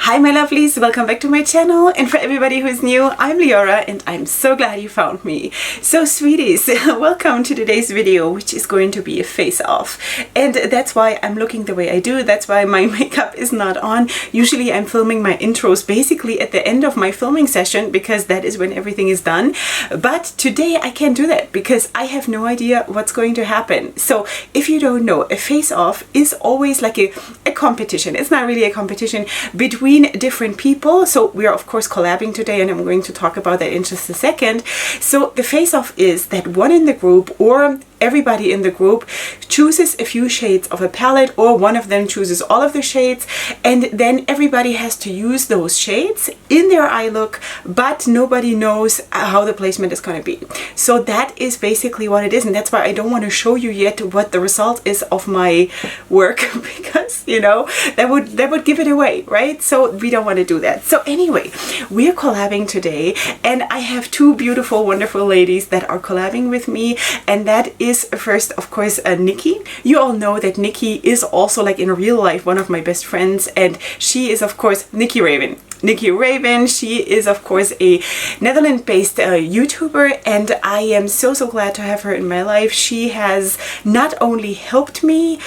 Hi my lovelies, welcome back to my channel, and for everybody who's new, I'm Leorah and I'm so glad you found me. So sweeties, welcome to today's video, which is going to be a face off. And that's why I'm looking the way I do, that's why my makeup is not on. Usually I'm filming my intros basically at the end of my filming session because that is when everything is done. But today I can't do that because I have no idea what's going to happen. So if you don't know, a face off is always like a competition. It's not really a competition between different people. So we are of course collabing today and I'm going to talk about that in just a second. So the face off is that one in the group or everybody in the group chooses a few shades of a palette, or one of them chooses all of the shades, and then everybody has to use those shades in their eye look, but nobody knows how the placement is going to be. So that is basically what it is, and that's why I don't want to show you yet what the result is of my work because you know that would give it away, right? So we don't want to do that. So anyway, we're collabing today and I have two beautiful wonderful ladies that are collabing with me, and that is first of course Nikki. You all know that Nikki is also, like in real life, one of my best friends, and she is of course Nikki Raven. Nikki Raven, she is of course a Netherlands-based YouTuber, and I am so glad to have her in my life. She has not only helped me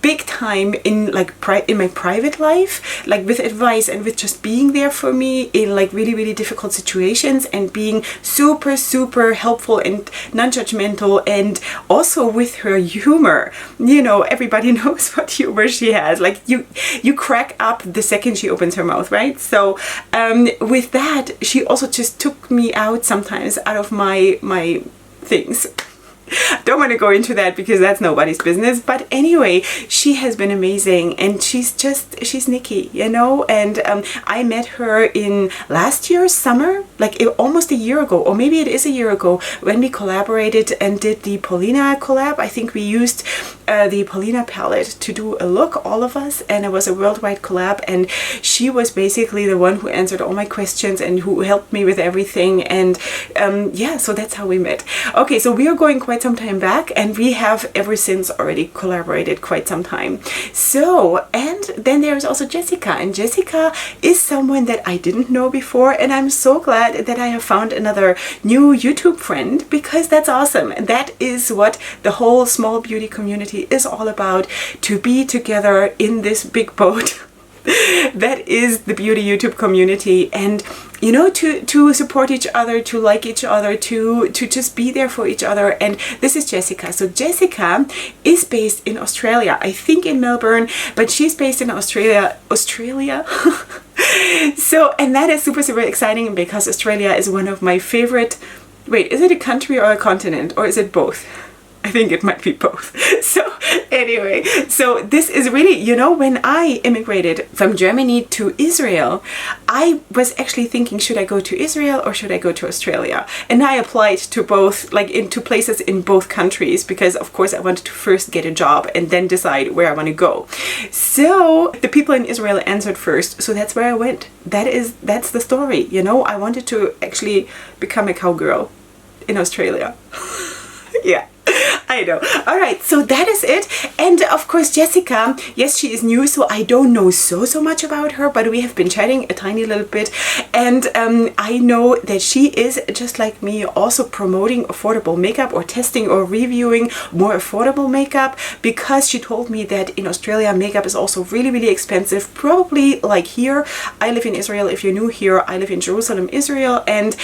big time in like in my private life, like with advice and with just being there for me in like really difficult situations, and being super helpful and non-judgmental, and also with her humor. You know, everybody knows what humor she has. Like you crack up the second she opens her mouth, right? So with that, she also just took me out sometimes out of my things. Don't want to go into that because that's nobody's business, but anyway, she has been amazing, and she's Nikki, you know. And I met her in last year's summer, like almost a year ago, or maybe it is a year ago, when we collaborated and did the Paulina collab. I think we used the Paulina palette to do a look, all of us, and it was a worldwide collab, and she was basically the one who answered all my questions and who helped me with everything. And yeah, so that's how we met. Okay, so we are going quite some time back, and we have ever since already collaborated quite some time. So, and then there's also Jessica, and Jessica is someone that I didn't know before, and I'm so glad that I have found another new YouTube friend, because that's awesome. And that is what the whole small beauty community is all about, to be together in this big boat. That is the beauty YouTube community, and you know, to support each other, to like each other, to just be there for each other. And this is Jessica. So Jessica is based in Australia, I think in Melbourne, but she's based in Australia. So, and that is super exciting because Australia is one of my favorite. Wait, is it a country or a continent, or is it both? I think it might be both. So anyway, so this is really, you know, when I immigrated from Germany to Israel, I was actually thinking, should I go to Israel or should I go to Australia? And I applied to both, like into places in both countries, because of course I wanted to first get a job and then decide where I want to go. So the people in Israel answered first, so that's where I went. That's the story, you know. I wanted to actually become a cowgirl in Australia. Yeah. I know. All right, so that is it. And of course Jessica, yes, she is new, so I don't know so much about her, but we have been chatting a tiny little bit, and I know that she is just like me, also promoting affordable makeup, or testing or reviewing more affordable makeup, because she told me that in Australia makeup is also really expensive, probably like here. I live in Israel. If you're new here, I live in Jerusalem, Israel, and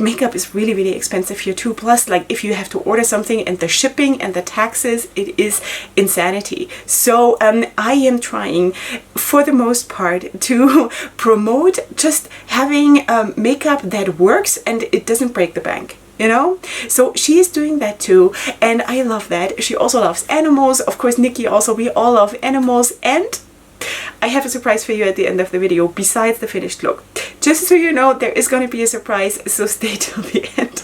makeup is really expensive here too. Plus, like if you have to order something and the shipping and the taxes, it is insanity. So I am trying for the most part to promote just having makeup that works and it doesn't break the bank, you know. So she is doing that too, and I love that. She also loves animals, of course. Nikki also, we all love animals. And I have a surprise for you at the end of the video besides the finished look. just so you know, there is going to be a surprise, so stay till the end.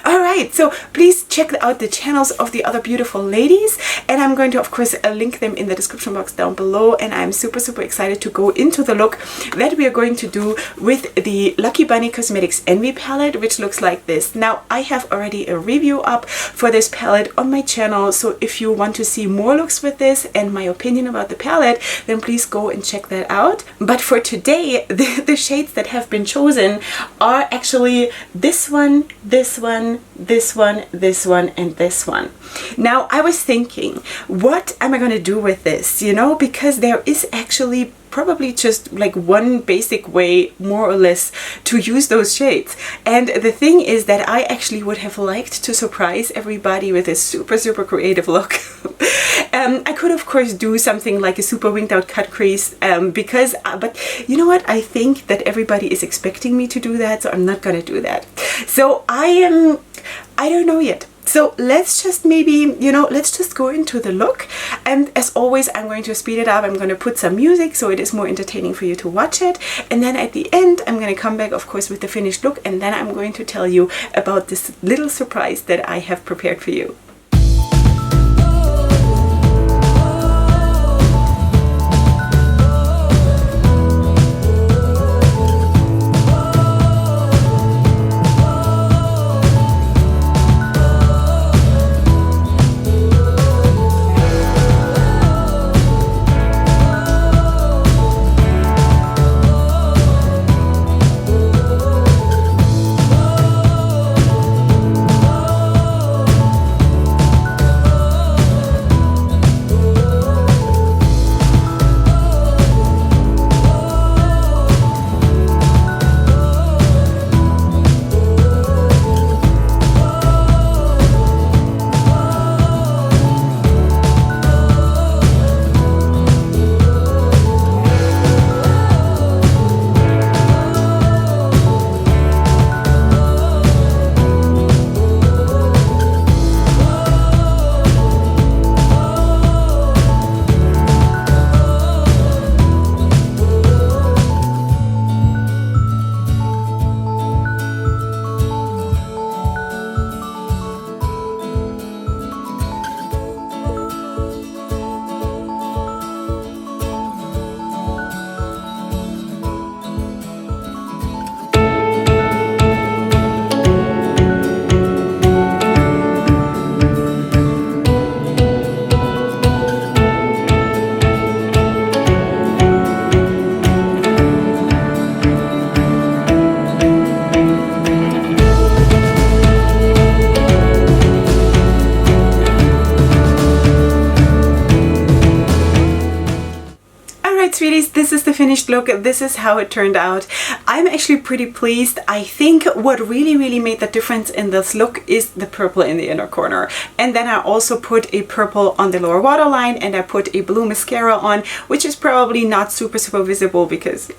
Alright, so please check out the channels of the other beautiful ladies, and I'm going to of course link them in the description box down below, and I'm super excited to go into the look that we are going to do with the Lucky Bunny Cosmetics Envy palette, which looks like this. Now, I have already a review up for this palette on my channel, so if you want to see more looks with this and my opinion about the palette, then please go and check that out. But for today, the shades that have been chosen are actually this one, this one, this one, this one, and this one. Now, I was thinking, what am I going to do with this? You know, because there is actually probably just like one basic way, more or less, to use those shades. And the thing is that I actually would have liked to surprise everybody with a super creative look. I could of course do something like a super winged out cut crease, but you know what, I think that everybody is expecting me to do that, so I'm not gonna do that. So I don't know yet. So let's just maybe, you know, let's just go into the look. And as always, I'm going to speed it up. I'm going to put some music so it is more entertaining for you to watch it. And then at the end, I'm going to come back, of course, with the finished look. And then I'm going to tell you about this little surprise that I have prepared for you. Sweeties, this is the finished look. This is how it turned out. I'm actually pretty pleased. I think what really made the difference in this look is the purple in the inner corner. And then I also put a purple on the lower waterline, and I put a blue mascara on, which is probably not super visible because...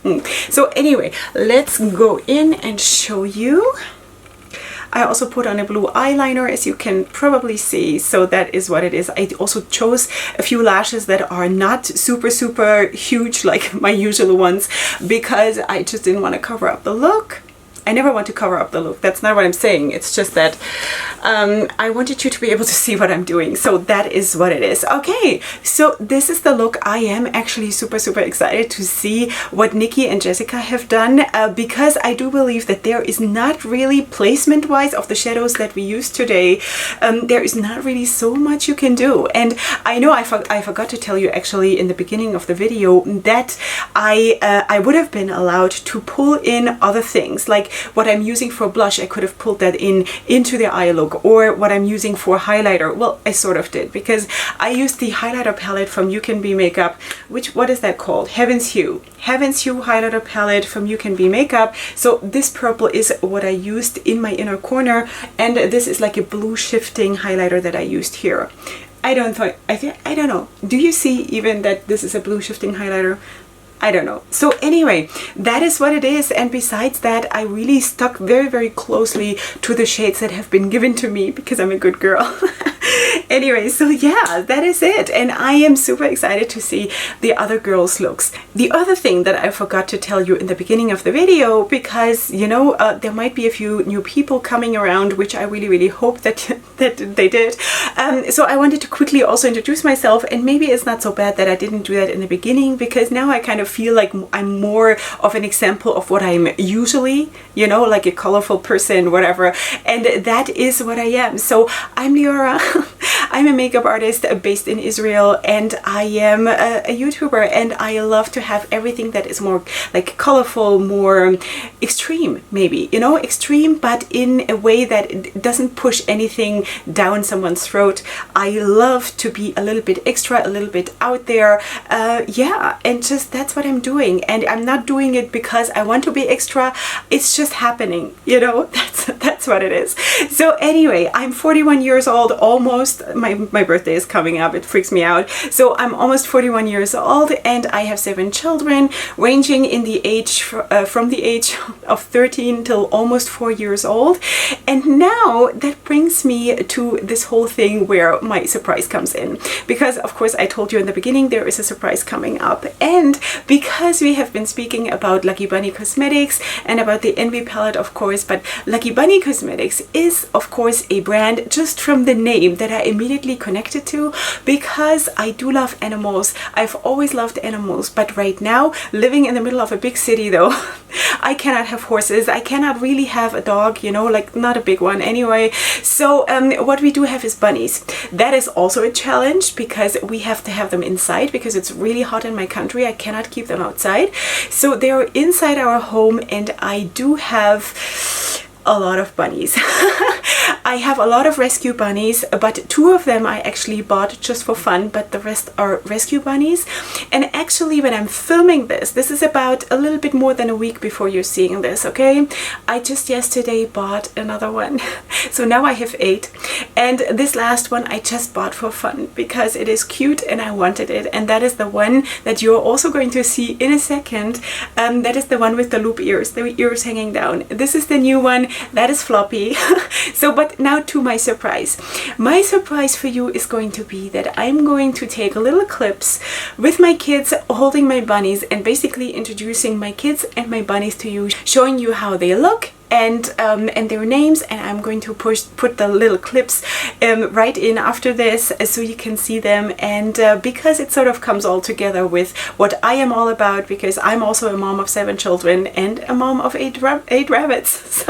So anyway, let's go in and show you. I also put on a blue eyeliner, as you can probably see, so that is what it is. I also chose a few lashes that are not super huge like my usual ones, because I just didn't want to cover up the look. I never want to cover up the look. That's not what I'm saying. It's just that I wanted you to be able to see what I'm doing. So that is what it is. Okay, so this is the look. I am actually super excited to see what Nikki and Jessica have done, because I do believe that there is not really, placement-wise, of the shadows that we use today, there is not really so much you can do. And I know I forgot to tell you actually in the beginning of the video that I would have been allowed to pull in other things, like what I'm using for blush. I could have pulled that into the eye look, or what I'm using for highlighter. Well, I sort of did, because I used the highlighter palette from You Can Be Makeup, what is that called? Heaven's Hue highlighter palette from You Can Be Makeup. So this purple is what I used in my inner corner, and this is like a blue shifting highlighter that I used here. I don't know. Do you see even that this is a blue shifting highlighter? I don't know. So anyway, that is what it is. And besides that, I really stuck very closely to the shades that have been given to me, because I'm a good girl. Anyway, so yeah, that is it. And I am super excited to see the other girls' looks. The other thing that I forgot to tell you in the beginning of the video, because, you know, there might be a few new people coming around, which I really, really hope that, that they did. So I wanted to quickly also introduce myself, and maybe it's not so bad that I didn't do that in the beginning, because now I kind of feel like I'm more of an example of what I'm usually, you know, like a colorful person, whatever. And that is what I am. So I'm Leorah. I'm a makeup artist based in Israel, and I am a YouTuber, and I love to have everything that is more like colorful, more extreme, maybe, you know, extreme, but in a way that it doesn't push anything down someone's throat. I love to be a little bit extra, a little bit out there. Yeah, and just that's what I'm doing. And I'm not doing it because I want to be extra. It's just happening, you know, that's what it is. So anyway, I'm 41 years old, almost. My birthday is coming up. It freaks me out. So I'm almost 41 years old, and I have 7 children, ranging in the age from the age of 13 till almost 4 years old. And now that brings me to this whole thing where my surprise comes in, because of course I told you in the beginning there is a surprise coming up, and because we have been speaking about Lucky Bunny Cosmetics and about the Envy palette, of course, but Lucky Bunny Cosmetics is of course a brand just from the name that I immediately connected to, because I do love animals. I've always loved animals, but right now, living in the middle of a big city though, I cannot have horses. I cannot really have a dog, you know, like not a big one anyway. So what we do have is bunnies. That is also a challenge, because we have to have them inside because it's really hot in my country. I cannot keep them outside. So they're inside our home, and I do have a lot of bunnies. I have a lot of rescue bunnies, but 2 of them I actually bought just for fun, but the rest are rescue bunnies. And actually, when I'm filming this is about a little bit more than a week before you're seeing this, okay? I just yesterday bought another one. So now I have 8. And this last one I just bought for fun because it is cute and I wanted it. And that is the one that you're also going to see in a second. That is the one with the loop ears, the ears hanging down. This is the new one. That is Floppy. So, but now to my surprise. My surprise for you is going to be that I'm going to take little clips with my kids holding my bunnies and basically introducing my kids and my bunnies to you, showing you how they look and their names, and I'm going to put the little clips right in after this so you can see them, and because it sort of comes all together with what I am all about, because I'm also a mom of 7 children and a mom of 8 rabbits.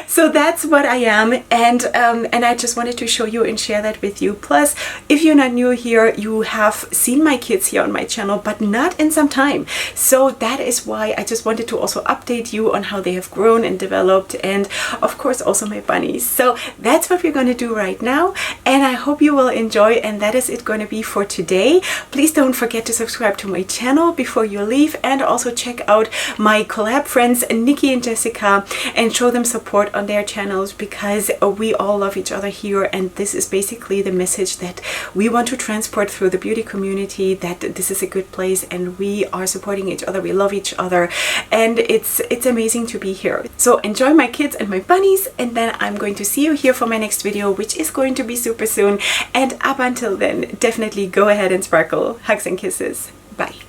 So that's what I am, and I just wanted to show you and share that with you. Plus, if you're not new here, you have seen my kids here on my channel, but not in some time. So that is why I just wanted to also update you on how they have grown and developed, and of course also my bunnies. So that's what we're going to do right now, and I hope you will enjoy, and that is it going to be for today. Please don't forget to subscribe to my channel before you leave, and also check out my collab friends Nikki and Jessica and show them support on their channels, because we all love each other here, and this is basically the message that we want to transport through the beauty community, that this is a good place and we are supporting each other, we love each other, and it's amazing to be here. So enjoy my kids and my bunnies, and then I'm going to see you here for my next video, which is going to be super soon. And up until then, definitely go ahead and sparkle. Hugs and kisses. Bye.